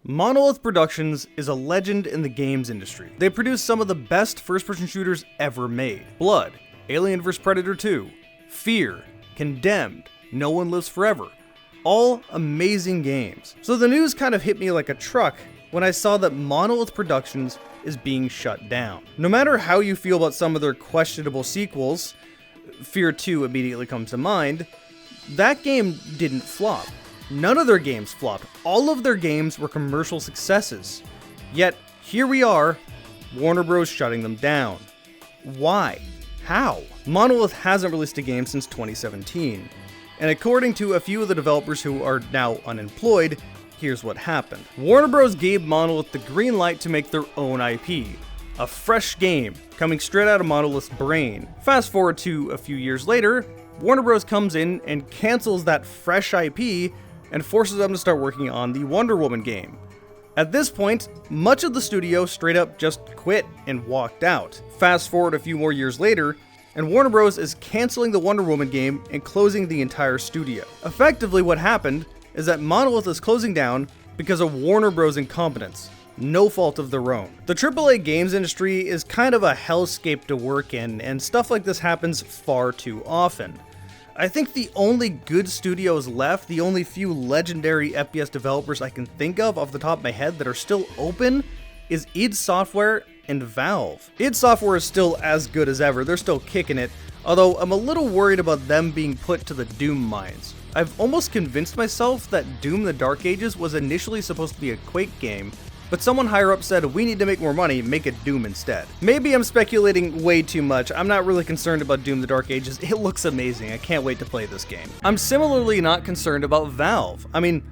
Monolith Productions is a legend in the games industry. They produce some of the best first-person shooters ever made. Blood, Alien vs. Predator 2, Fear, Condemned, No One Lives Forever. All amazing games. So the news kind of hit me like a truck when I saw that Monolith Productions is being shut down. No matter how you feel about some of their questionable sequels, Fear 2 immediately comes to mind, that game didn't flop. None of their games flopped. All of their games were commercial successes. Yet, here we are, Warner Bros. Shutting them down. Why? How? Monolith hasn't released a game since 2017. And according to a few of the developers who are now unemployed, here's what happened. Warner Bros. Gave Monolith the green light to make their own IP. A fresh game, coming straight out of Monolith's brain. Fast forward to a few years later, Warner Bros. Comes in and cancels that fresh IP and forces them to start working on the Wonder Woman game. At this point, much of the studio straight up just quit and walked out. Fast forward a few more years later, and Warner Bros. Is canceling the Wonder Woman game and closing the entire studio. Effectively, what happened is that Monolith is closing down because of Warner Bros. Incompetence. No fault of their own. The AAA games industry is kind of a hellscape to work in, and stuff like this happens far too often. I think the only good studios left, the only few legendary FPS developers I can think of off the top of my head that are still open, is id Software and Valve. id Software is still as good as ever, they're still kicking it, although I'm a little worried about them being put to the Doom mines. I've almost convinced myself that Doom the Dark Ages was initially supposed to be a Quake game, but someone higher up said, we need to make more money, make it Doom instead. Maybe I'm speculating way too much. I'm not really concerned about Doom the Dark Ages. It looks amazing. I can't wait to play this game. I'm similarly not concerned about Valve. I mean,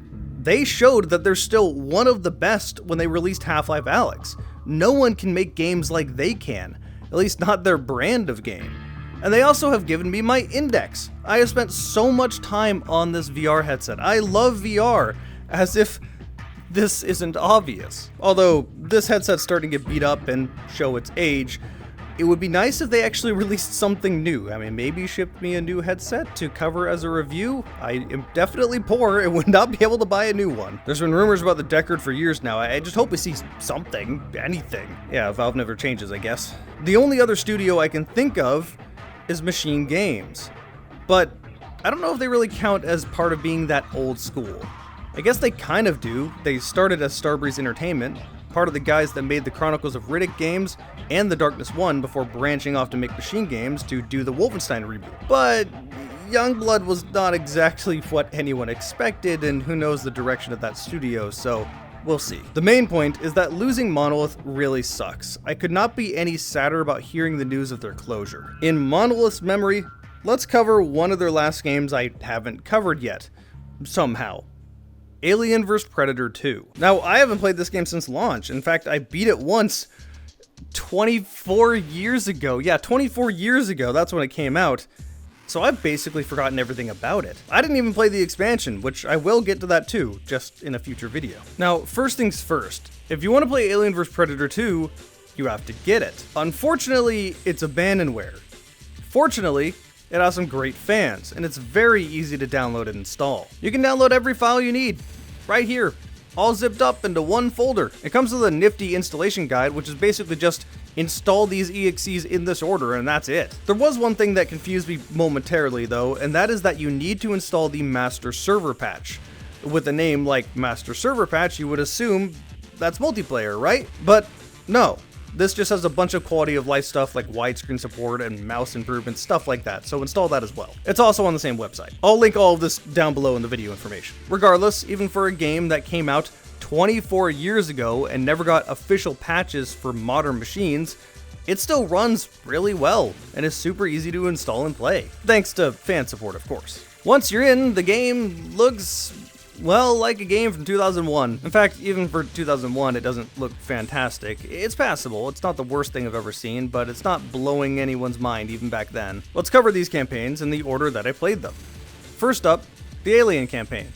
they showed that they're still one of the best when they released Half-Life Alyx. No one can make games like they can, at least not their brand of game. And they also have given me my index. I have spent so much time on this VR headset. I love VR, as if this isn't obvious. Although this headset's starting to get beat up and show its age, it would be nice if they actually released something new. I mean, maybe ship me a new headset to cover as a review. I am definitely poor and would not be able to buy a new one. There's been rumors about the Deckard for years now. I just hope we see something, anything. Yeah, Valve never changes, I guess. The only other studio I can think of is Machine Games. But I don't know if they really count as part of being that old school. I guess they kind of do. They started as Starbreeze Entertainment, part of the guys that made the Chronicles of Riddick games and The Darkness 1 before branching off to make Machine Games to do the Wolfenstein reboot. But Youngblood was not exactly what anyone expected, and who knows the direction of that studio, so we'll see. The main point is that losing Monolith really sucks. I could not be any sadder about hearing the news of their closure. In Monolith's memory, let's cover one of their last games I haven't covered yet, somehow. Alien vs. Predator 2. Now, I haven't played this game since launch. In fact, I beat it once 24 years ago. Yeah, 24 years ago, that's when it came out. So I've basically forgotten everything about it. I didn't even play the expansion, which I will get to that too, just in a future video. Now, first things first, if you want to play Alien vs. Predator 2, you have to get it. Unfortunately, it's abandonware. Fortunately, it has some great fans, and it's very easy to download and install. You can download every file you need, right here, all zipped up into one folder. It comes with a nifty installation guide, which is basically just install these EXEs in this order, and that's it. There was one thing that confused me momentarily though, and that is that you need to install the Master Server Patch. With a name like Master Server Patch, you would assume that's multiplayer, right? But no. This just has a bunch of quality of life stuff like widescreen support and mouse improvements, stuff like that, so install that as well. It's also on the same website. I'll link all of this down below in the video information. Regardless, even for a game that came out 24 years ago and never got official patches for modern machines, it still runs really well and is super easy to install and play. Thanks to fan support, of course. Once you're in, the game looks, well, like a game from 2001. In fact, even for 2001, it doesn't look fantastic. It's passable. It's not the worst thing I've ever seen, but it's not blowing anyone's mind even back then. Let's cover these campaigns in the order that I played them. First up, the Alien campaign.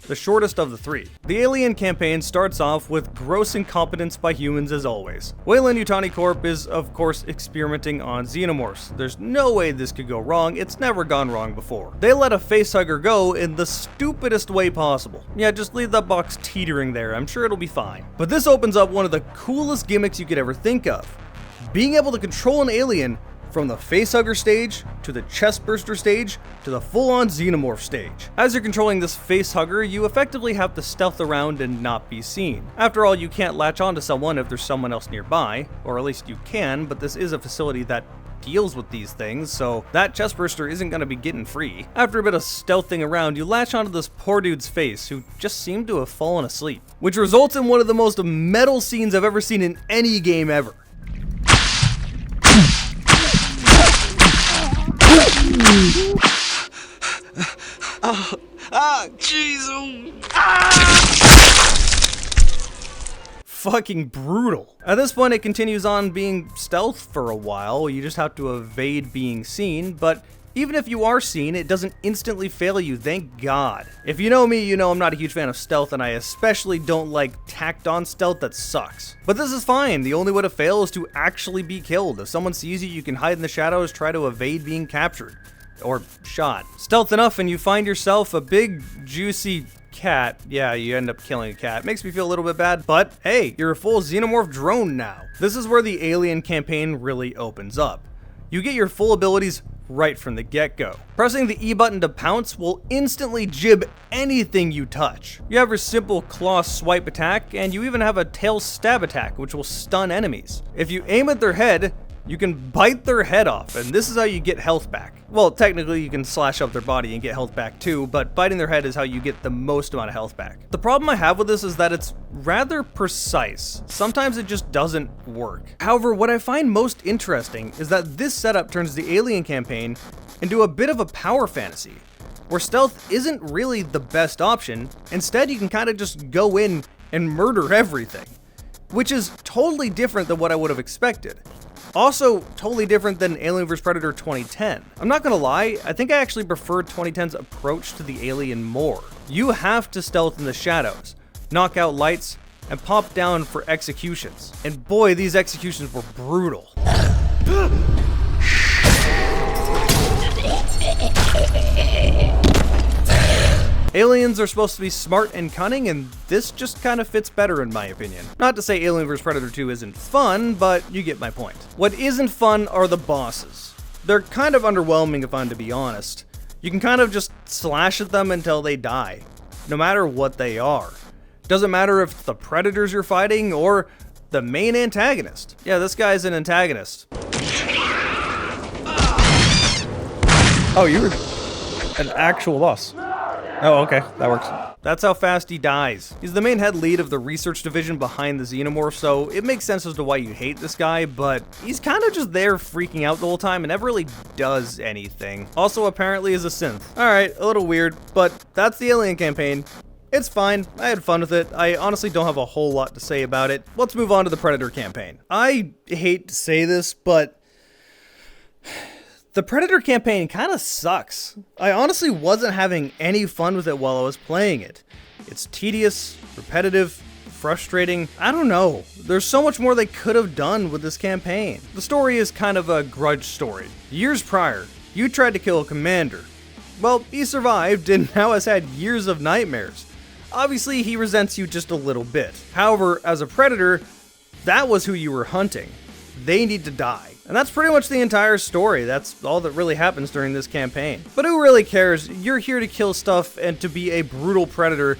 the shortest of the three. The Alien campaign starts off with gross incompetence by humans as always. Weyland-Yutani Corp is, of course, experimenting on xenomorphs. There's no way this could go wrong, it's never gone wrong before. They let a facehugger go in the stupidest way possible. Yeah, just leave that box teetering there, I'm sure it'll be fine. But this opens up one of the coolest gimmicks you could ever think of. Being able to control an alien from the facehugger stage, to the chestburster stage, to the full-on xenomorph stage. As you're controlling this facehugger, you effectively have to stealth around and not be seen. After all, you can't latch onto someone if there's someone else nearby, or at least you can, but this is a facility that deals with these things, so that chestburster isn't gonna be getting free. After a bit of stealthing around, you latch onto this poor dude's face, who just seemed to have fallen asleep, which results in one of the most metal scenes I've ever seen in any game ever. Jeez. Fucking brutal. At this point, it continues on being stealth for a while. You just have to evade being seen, but even if you are seen, it doesn't instantly fail you, thank God. If you know me, you know I'm not a huge fan of stealth, and I especially don't like tacked on stealth that sucks. But this is fine, the only way to fail is to actually be killed. If someone sees you, you can hide in the shadows, try to evade being captured. Or shot. Stealth enough and you find yourself a big, juicy cat. Yeah, you end up killing a cat. Makes me feel a little bit bad, but hey, you're a full xenomorph drone now. This is where the Alien campaign really opens up. You get your full abilities right from the get-go. Pressing the E button to pounce will instantly jib anything you touch. You have your simple claw swipe attack, and you even have a tail stab attack, which will stun enemies. If you aim at their head, you can bite their head off, and this is how you get health back. Well, technically you can slash up their body and get health back too, but biting their head is how you get the most amount of health back. The problem I have with this is that it's rather precise. Sometimes it just doesn't work. However, what I find most interesting is that this setup turns the Alien campaign into a bit of a power fantasy, where stealth isn't really the best option. Instead, you can kind of just go in and murder everything, which is totally different than what I would have expected. Also, totally different than Alien vs. Predator 2010. I'm not gonna lie, I think I actually prefer 2010's approach to the Alien more. You have to stealth in the shadows, knock out lights, and pop down for executions. And boy, these executions were brutal. Aliens are supposed to be smart and cunning, and this just kind of fits better in my opinion. Not to say Alien vs. Predator 2 isn't fun, but you get my point. What isn't fun are the bosses. They're kind of underwhelming if I'm to be honest. You can kind of just slash at them until they die, no matter what they are. Doesn't matter if it's the predators you're fighting or the main antagonist. Yeah, this guy's an antagonist. Oh, you were an actual boss. Oh, okay, that works. That's how fast he dies. He's the main head lead of the research division behind the xenomorph, so it makes sense as to why you hate this guy, but he's kind of just there freaking out the whole time and never really does anything. Also, apparently is a synth. Alright, a little weird, but that's the Alien campaign. It's fine, I had fun with it. I honestly don't have a whole lot to say about it. Let's move on to the Predator campaign. I hate to say this, but the Predator campaign kind of sucks. I honestly wasn't having any fun with it while I was playing it. It's tedious, repetitive, frustrating. I don't know. There's so much more they could have done with this campaign. The story is kind of a grudge story. Years prior, you tried to kill a commander. Well, he survived and now has had years of nightmares. Obviously, he resents you just a little bit. However, as a predator, that was who you were hunting. They need to die. And that's pretty much the entire story. That's all that really happens during this campaign. But who really cares? You're here to kill stuff and to be a brutal predator.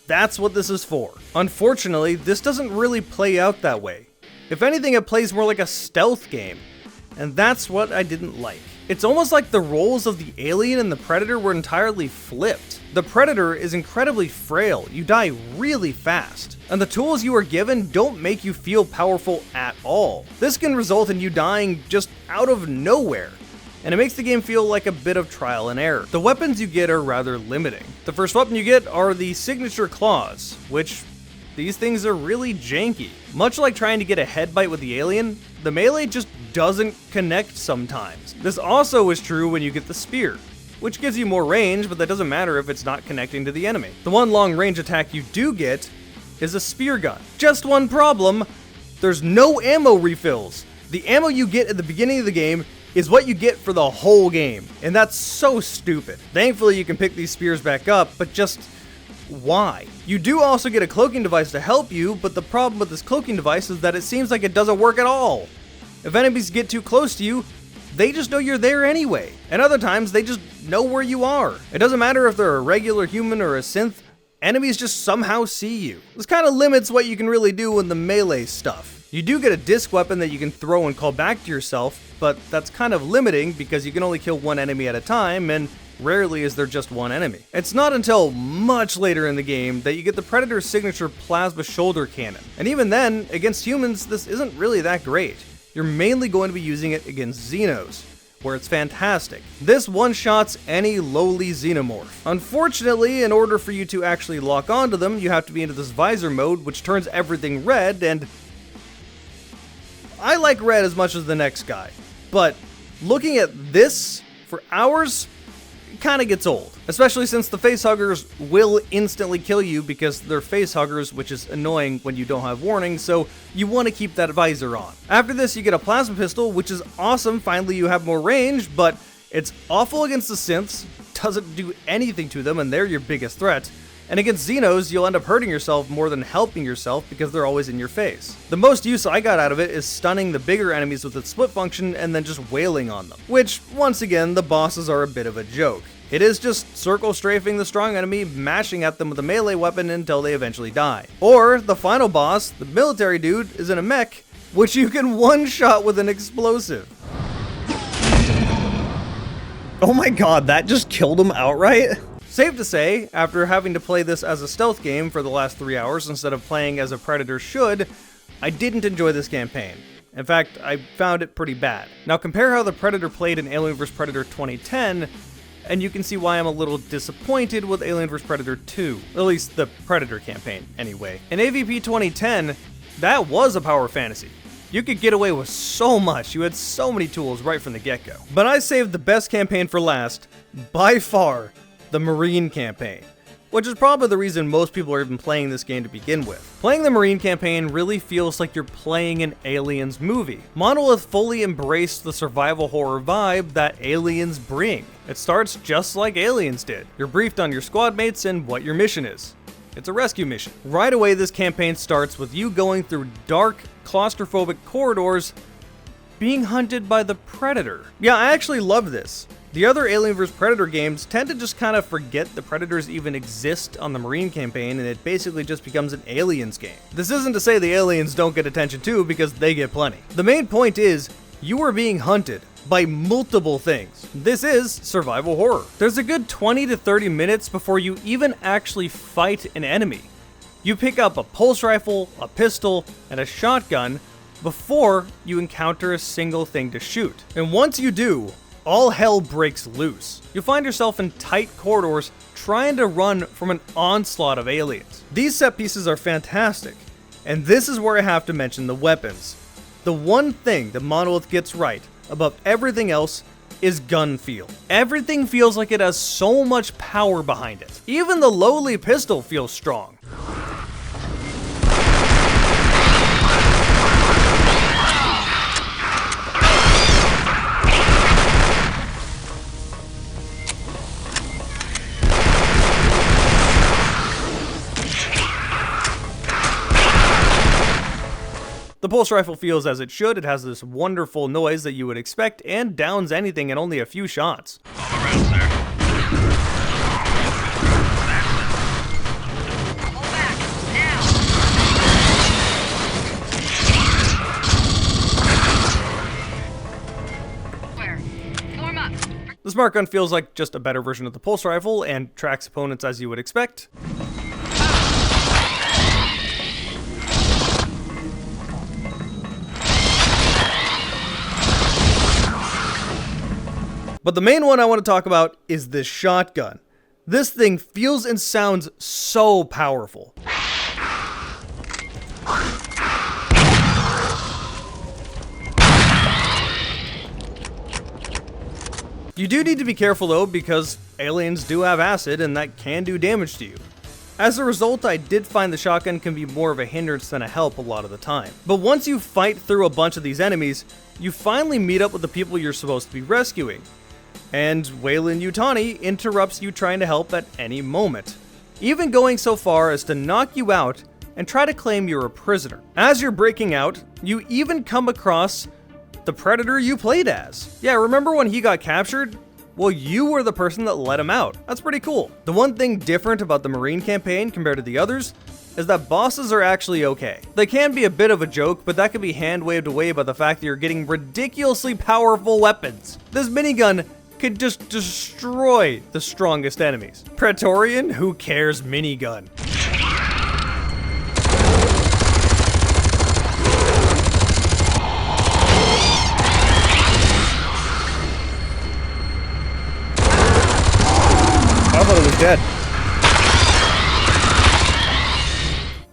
That's what this is for. Unfortunately, this doesn't really play out that way. If anything, it plays more like a stealth game. And that's what I didn't like. It's almost like the roles of the alien and the predator were entirely flipped. The predator is incredibly frail, you die really fast, and the tools you are given don't make you feel powerful at all. This can result in you dying just out of nowhere, and it makes the game feel like a bit of trial and error. The weapons you get are rather limiting. The first weapon you get are the signature claws, which these things are really janky. Much like trying to get a head bite with the alien, the melee just doesn't connect sometimes. This also is true when you get the spear. which gives you more range, but that doesn't matter if it's not connecting to the enemy. The one long range attack you do get is a spear gun. Just one problem, there's no ammo refills. The ammo you get at the beginning of the game is what you get for the whole game, and that's so stupid. Thankfully, you can pick these spears back up, but just why? You do also get a cloaking device to help you, but the problem with this cloaking device is that it seems like it doesn't work at all. If enemies get too close to you, they just know you're there anyway, and other times they just know where you are. It doesn't matter if they're a regular human or a synth, enemies just somehow see you. This kind of limits what you can really do in the melee stuff. You do get a disc weapon that you can throw and call back to yourself, but that's kind of limiting because you can only kill one enemy at a time, and rarely is there just one enemy. It's not until much later in the game that you get the Predator's signature plasma shoulder cannon, and even then, against humans, this isn't really that great. You're mainly going to be using it against Xenos, where it's fantastic. This one-shots any lowly xenomorph. Unfortunately, in order for you to actually lock onto them, you have to be into this visor mode, which turns everything red, and I like red as much as the next guy, but looking at this for hours, it kind of gets old. Especially since the facehuggers will instantly kill you because they're facehuggers, which is annoying when you don't have warning, so you want to keep that visor on. After this, you get a plasma pistol, which is awesome, finally you have more range, but it's awful against the synths, doesn't do anything to them, and they're your biggest threat. And against Xenos, you'll end up hurting yourself more than helping yourself because they're always in your face. The most use I got out of it is stunning the bigger enemies with its split function and then just wailing on them. Which, once again, the bosses are a bit of a joke. It is just circle strafing the strong enemy, mashing at them with a melee weapon until they eventually die. Or, the final boss, the military dude, is in a mech, which you can one-shot with an explosive. Oh my god, that just killed him outright? Safe to say, after having to play this as a stealth game for the last 3 hours instead of playing as a Predator should, I didn't enjoy this campaign. In fact, I found it pretty bad. Now compare how the Predator played in Alien vs. Predator 2010, and you can see why I'm a little disappointed with Alien vs. Predator 2. At least the Predator campaign, anyway. In AVP 2010, that was a power fantasy. You could get away with so much, you had so many tools right from the get-go. But I saved the best campaign for last, by far, the Marine campaign, which is probably the reason most people are even playing this game to begin with. Playing the Marine campaign really feels like you're playing an Aliens movie. Monolith fully embraced the survival horror vibe that Aliens bring. It starts just like Aliens did. You're briefed on your squad mates and what your mission is. It's a rescue mission. Right away, this campaign starts with you going through dark, claustrophobic corridors, being hunted by the Predator. Yeah, I actually love this. The other Alien vs. Predator games tend to just kind of forget the Predators even exist on the Marine campaign, and it basically just becomes an Aliens game. This isn't to say the aliens don't get attention too, because they get plenty. The main point is, you are being hunted by multiple things. This is survival horror. There's a good 20 to 30 minutes before you even actually fight an enemy. You pick up a pulse rifle, a pistol, and a shotgun before you encounter a single thing to shoot. And once you do, all hell breaks loose. You'll find yourself in tight corridors trying to run from an onslaught of aliens. These set pieces are fantastic, and this is where I have to mention the weapons. The one thing that Monolith gets right above everything else is gun feel. Everything feels like it has so much power behind it. Even the lowly pistol feels strong. The pulse rifle feels as it should. It has this wonderful noise that you would expect and downs anything in only a few shots. All around, sir. Pull back, now! Form up. The smart gun feels like just a better version of the pulse rifle and tracks opponents as you would expect. But the main one I want to talk about is this shotgun. This thing feels and sounds so powerful. You do need to be careful though, because aliens do have acid and that can do damage to you. As a result, I did find the shotgun can be more of a hindrance than a help a lot of the time. But once you fight through a bunch of these enemies, you finally meet up with the people you're supposed to be rescuing. And Weyland Yutani interrupts you trying to help at any moment, even going so far as to knock you out and try to claim you're a prisoner. As you're breaking out, you even come across the Predator you played as. Yeah, remember when he got captured? Well, you were the person that let him out. That's pretty cool. The one thing different about the Marine campaign compared to the others is that bosses are actually okay. They can be a bit of a joke, but that can be hand-waved away by the fact that you're getting ridiculously powerful weapons. This minigun could just destroy the strongest enemies. Praetorian, who cares minigun? I thought it was dead.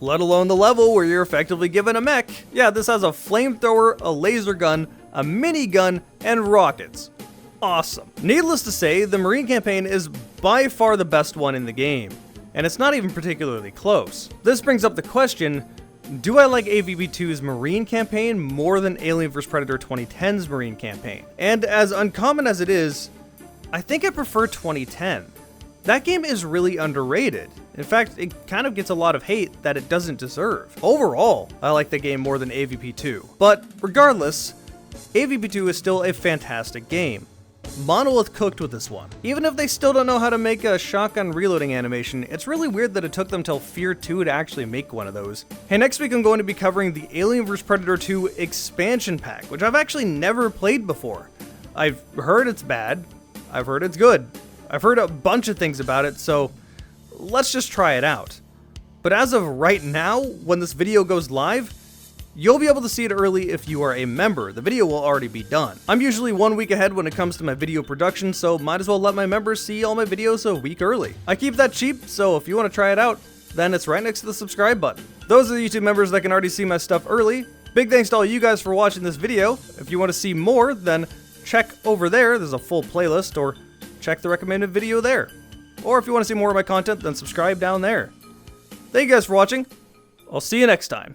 Let alone the level where you're effectively given a mech. Yeah, this has a flamethrower, a laser gun, a minigun, and rockets. Awesome. Needless to say, the Marine campaign is by far the best one in the game, and it's not even particularly close. This brings up the question, do I like AVP2's Marine campaign more than Alien vs Predator 2010's Marine campaign? And as uncommon as it is, I think I prefer 2010. That game is really underrated. In fact, it kind of gets a lot of hate that it doesn't deserve. Overall, I like the game more than AVP2. But regardless, AVP2 is still a fantastic game. Monolith cooked with this one. Even if they still don't know how to make a shotgun reloading animation, it's really weird that it took them till Fear 2 to actually make one of those. Hey, next week I'm going to be covering the Alien vs Predator 2 expansion pack, which I've actually never played before. I've heard it's bad. I've heard it's good. I've heard a bunch of things about it, so let's just try it out. But as of right now, when this video goes live, you'll be able to see it early if you are a member. The video will already be done. I'm usually 1 week ahead when it comes to my video production, so might as well let my members see all my videos a week early. I keep that cheap, so if you want to try it out, then it's right next to the subscribe button. Those are the YouTube members that can already see my stuff early. Big thanks to all you guys for watching this video. If you want to see more, then check over there. There's a full playlist, or check the recommended video there. Or if you want to see more of my content, then subscribe down there. Thank you guys for watching. I'll see you next time.